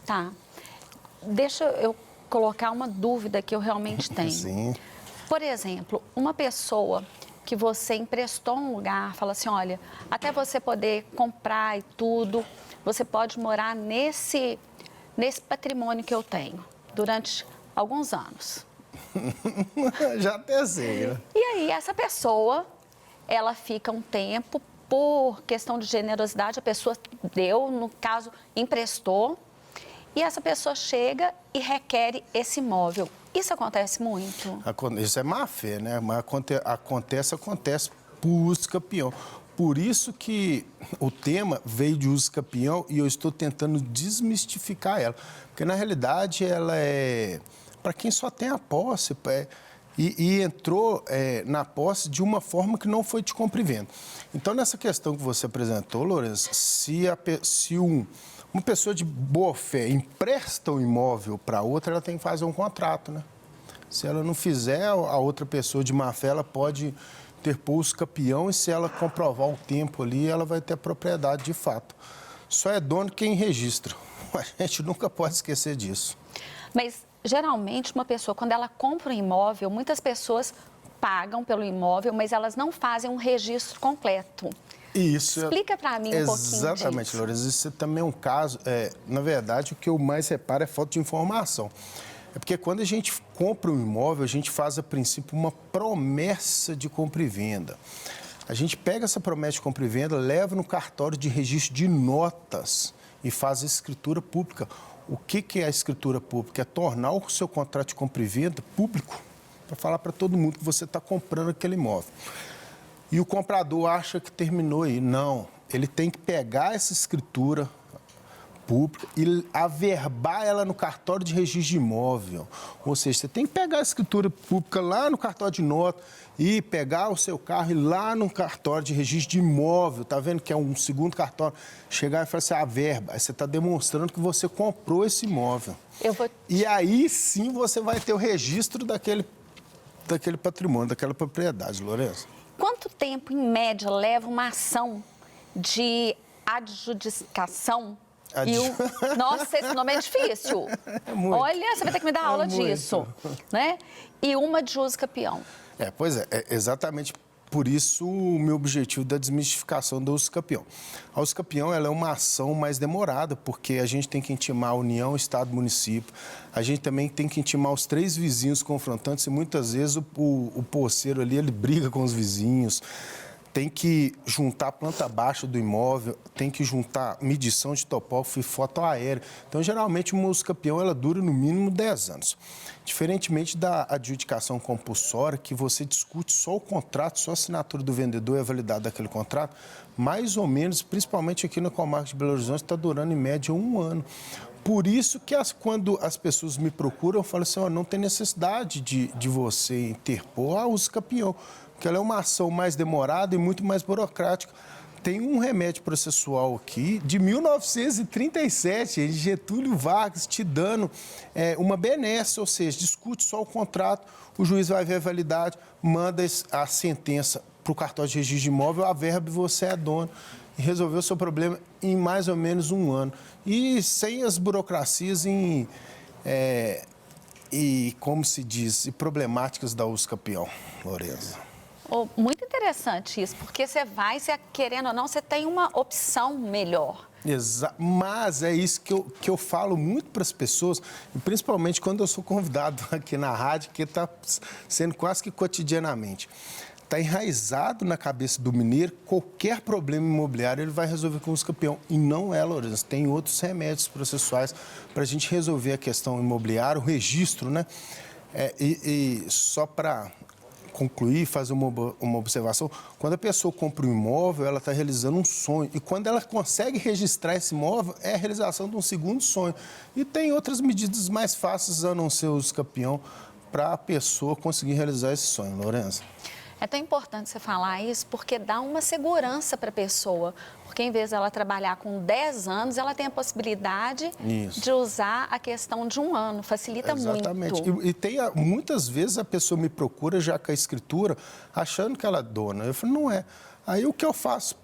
Tá. Deixa eu colocar uma dúvida que eu realmente tenho. Sim. Por exemplo, uma pessoa que você emprestou um lugar, fala assim, olha, até você poder comprar e tudo, você pode morar nesse patrimônio que eu tenho durante alguns anos. Já até sei, né? E aí, essa pessoa, ela fica um tempo, por questão de generosidade, a pessoa deu, no caso, emprestou, e essa pessoa chega e requer esse imóvel. Isso acontece muito? Isso é má fé, né? Mas acontece por uso capião. Por isso que o tema veio de uso capião e eu estou tentando desmistificar ela. Porque, na realidade, ela é para quem só tem a posse e entrou na posse de uma forma que não foi de compra e venda. Então, nessa questão que você apresentou, Lourenço, se uma pessoa de boa fé empresta um imóvel para outra, ela tem que fazer um contrato, né? Se ela não fizer, a outra pessoa de má fé, ela pode interpor uso capião e se ela comprovar o tempo ali, ela vai ter propriedade de fato. Só é dono quem registra. A gente nunca pode esquecer disso. Mas, geralmente, uma pessoa, quando ela compra um imóvel, muitas pessoas pagam pelo imóvel, mas elas não fazem um registro completo. Isso. Explica para mim um pouquinho disso. Exatamente, Lorenzo. Isso também é um caso... na verdade, o que eu mais reparo é falta de informação. É porque quando a gente compra um imóvel, a gente faz, a princípio, uma promessa de compra e venda. A gente pega essa promessa de compra e venda, leva no cartório de registro de notas e faz a escritura pública. O que é a escritura pública? É tornar o seu contrato de compra e venda público, para falar para todo mundo que você está comprando aquele imóvel. E o comprador acha que terminou aí. Não, ele tem que pegar essa escritura pública e averbar ela no cartório de registro de imóvel. Ou seja, você tem que pegar a escritura pública lá no cartório de nota e pegar o seu carro e ir lá no cartório de registro de imóvel. Tá vendo que é um segundo cartório? Chegar e falar assim, averba. Aí você está demonstrando que você comprou esse imóvel. E aí sim você vai ter o registro daquele patrimônio, daquela propriedade, Lourenço. Quanto tempo, em média, leva uma ação de adjudicação? Nossa, esse nome é difícil. Olha, você vai ter que me dar aula disso. Né? E uma de usucapião. Pois é exatamente por isso o meu objetivo da desmistificação do usucapião. A usucapião ela é uma ação mais demorada, porque a gente tem que intimar a União, Estado e Município. A gente também tem que intimar os 3 vizinhos confrontantes e muitas vezes o posseiro ali, ele briga com os vizinhos. Tem que juntar a planta baixa do imóvel, tem que juntar medição de topógrafo e foto aérea. Então, geralmente, uma usucapião ela dura no mínimo 10 anos. Diferentemente da adjudicação compulsória, que você discute só o contrato, só a assinatura do vendedor e a validade daquele contrato, mais ou menos, principalmente aqui na comarca de Belo Horizonte, está durando em média 1 ano. Por isso que quando as pessoas me procuram, eu falo assim, não tem necessidade de você interpor a usucapião, porque ela é uma ação mais demorada e muito mais burocrática. Tem um remédio processual aqui de 1937, de Getúlio Vargas, te dando uma benesse, ou seja, discute só o contrato, o juiz vai ver a validade, manda a sentença para o cartório de registro de imóvel, averba e você é dono. E resolveu o seu problema em mais ou menos 1 ano. E sem as burocracias como se diz, e problemáticas da usucapião, Lorenzo. Muito interessante isso, porque você querendo ou não, você tem uma opção melhor. Mas é isso que eu falo muito para as pessoas, e principalmente quando eu sou convidado aqui na rádio, que está sendo quase que cotidianamente. Está enraizado na cabeça do mineiro, qualquer problema imobiliário ele vai resolver com o usucapião. E não é, Lourenço, tem outros remédios processuais para a gente resolver a questão imobiliária, o registro, né? Só para concluir, fazer uma observação, quando a pessoa compra um imóvel, ela está realizando um sonho. E quando ela consegue registrar esse imóvel, é a realização de um segundo sonho. E tem outras medidas mais fáceis a não ser o usucapião para a pessoa conseguir realizar esse sonho, Lourenço. É tão importante você falar isso porque dá uma segurança para a pessoa. Porque em vez dela trabalhar com 10 anos, ela tem a possibilidade de usar a questão de 1 ano. Facilita Exatamente. muito. E muitas vezes a pessoa me procura já com a escritura, achando que ela é dona. Eu falo, não é. Aí o que eu faço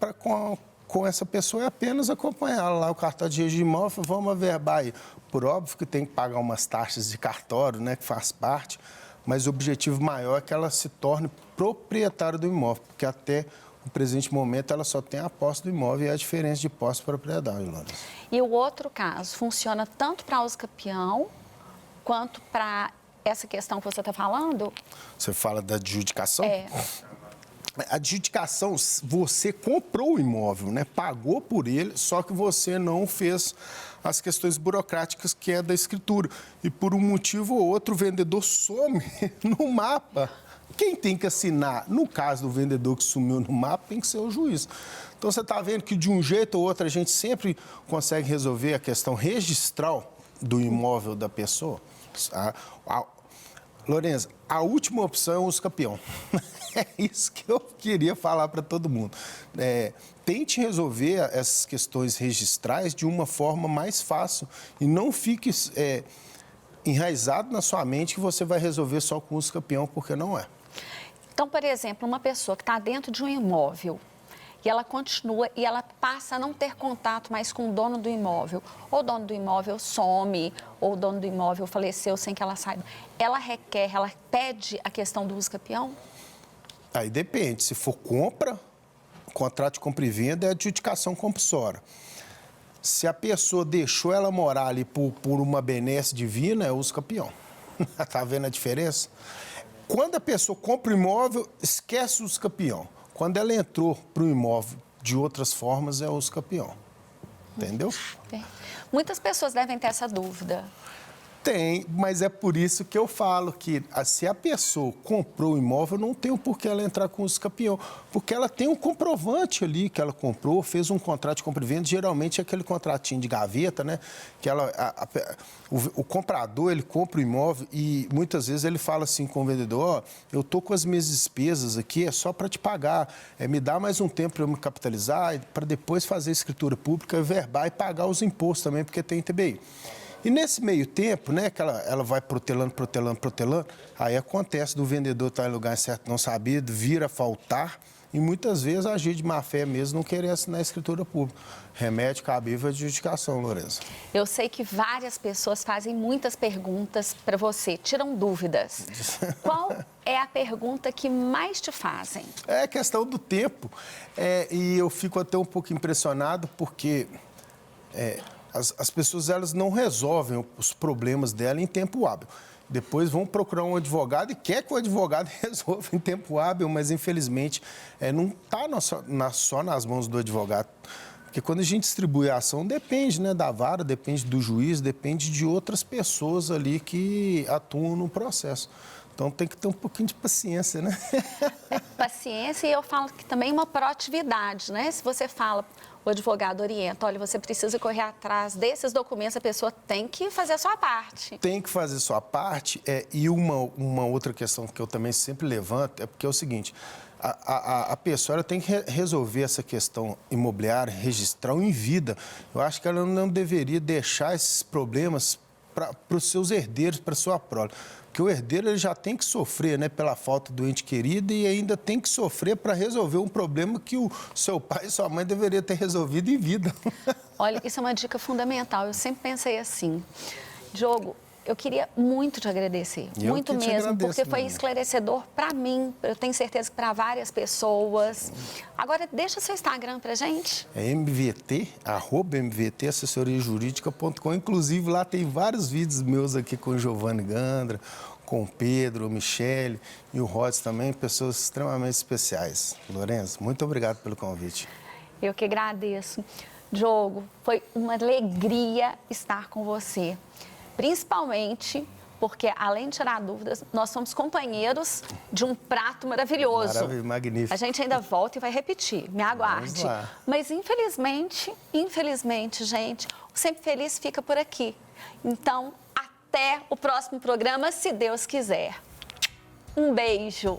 com essa pessoa é apenas acompanhá-la lá, o cartório de registro de imóvel, vamos averbar aí. Por óbvio que tem que pagar umas taxas de cartório, né, que faz parte, mas o objetivo maior é que ela se torne proprietária do imóvel, porque até o presente momento ela só tem a posse do imóvel e a diferença de posse e propriedade, Lourenço. E o outro caso funciona tanto para usucapião quanto para essa questão que você está falando? Você fala da adjudicação? A adjudicação, você comprou o imóvel, né? Pagou por ele, só que você não fez as questões burocráticas que é da escritura. E por um motivo ou outro, o vendedor some no mapa. Quem tem que assinar, no caso do vendedor que sumiu no mapa, tem que ser o juiz. Então, você está vendo que de um jeito ou outro a gente sempre consegue resolver a questão registral do imóvel da pessoa. Lourenço, a última opção é o usucapião. É isso que eu queria falar para todo mundo. Tente resolver essas questões registrais de uma forma mais fácil e não fique enraizado na sua mente que você vai resolver só com o usucapião, porque não é. Então, por exemplo, uma pessoa que está dentro de um imóvel e ela continua e ela passa a não ter contato mais com o dono do imóvel, ou o dono do imóvel some, ou o dono do imóvel faleceu sem que ela saiba, ela pede a questão do usucapião? Aí depende. Se for compra, contrato de compra e venda é adjudicação compulsória. Se a pessoa deixou ela morar ali por uma benesse divina, é uso capião. Tá vendo a diferença? Quando a pessoa compra o imóvel, esquece o uso capião. Quando ela entrou para o imóvel de outras formas, é uso capião. Entendeu? Muitas pessoas devem ter essa dúvida. Tem, mas é por isso que eu falo que se a pessoa comprou o imóvel, não tem o porquê ela entrar com uso capião, porque ela tem um comprovante ali que ela comprou, fez um contrato de compra e venda, geralmente é aquele contratinho de gaveta, né? Que o comprador, ele compra o imóvel e muitas vezes ele fala assim com o vendedor, ó, eu tô com as minhas despesas aqui, é só para te pagar, me dá mais um tempo para eu me capitalizar, para depois fazer a escritura pública, verbar e pagar os impostos também, porque tem ITBI. E nesse meio tempo, né, que ela vai protelando, aí acontece do vendedor estar em lugar certo não sabido, vir a faltar e muitas vezes agir de má fé mesmo, não querer assinar a escritura pública. Remédio cabível à adjudicação, Lorenza. Eu sei que várias pessoas fazem muitas perguntas para você, tiram dúvidas. Qual é a pergunta que mais te fazem? É a questão do tempo. E eu fico até um pouco impressionado porque... As pessoas elas não resolvem os problemas dela em tempo hábil. Depois vão procurar um advogado e quer que o advogado resolva em tempo hábil, mas infelizmente não está só nas mãos do advogado. Porque quando a gente distribui a ação, depende, né, da vara, depende do juiz, depende de outras pessoas ali que atuam no processo. Então tem que ter um pouquinho de paciência, né? Paciência e eu falo que também uma proatividade, né? Se você fala, o advogado orienta, olha, você precisa correr atrás desses documentos, a pessoa tem que fazer a sua parte. Tem que fazer a sua parte. E uma outra questão que eu também sempre levanto é porque é o seguinte, a pessoa ela tem que resolver essa questão imobiliária, registrar em vida. Eu acho que ela não deveria deixar esses problemas para os seus herdeiros, para a sua prole. Porque o herdeiro ele já tem que sofrer, né, pela falta do ente querido e ainda tem que sofrer para resolver um problema que o seu pai e sua mãe deveriam ter resolvido em vida. Olha, isso é uma dica fundamental. Eu sempre pensei assim. Diogo, eu queria muito te agradecer. Muito mesmo, porque foi esclarecedor para mim. Eu tenho certeza que para várias pessoas. Agora, deixa seu Instagram pra gente. É mvt@mvtassessoriajurídica.com. Inclusive, lá tem vários vídeos meus aqui com o Giovanni Gandra, com o Pedro, o Michele e o Rods também, pessoas extremamente especiais. Lorenzo, muito obrigado pelo convite. Eu que agradeço. Diogo, foi uma alegria estar com você. Principalmente porque, além de tirar dúvidas, nós somos companheiros de um prato maravilhoso. Maravilha, magnífico. A gente ainda volta e vai repetir, me aguarde. Mas, infelizmente, gente, o Sempre Feliz fica por aqui. Então, até o próximo programa, se Deus quiser. Um beijo.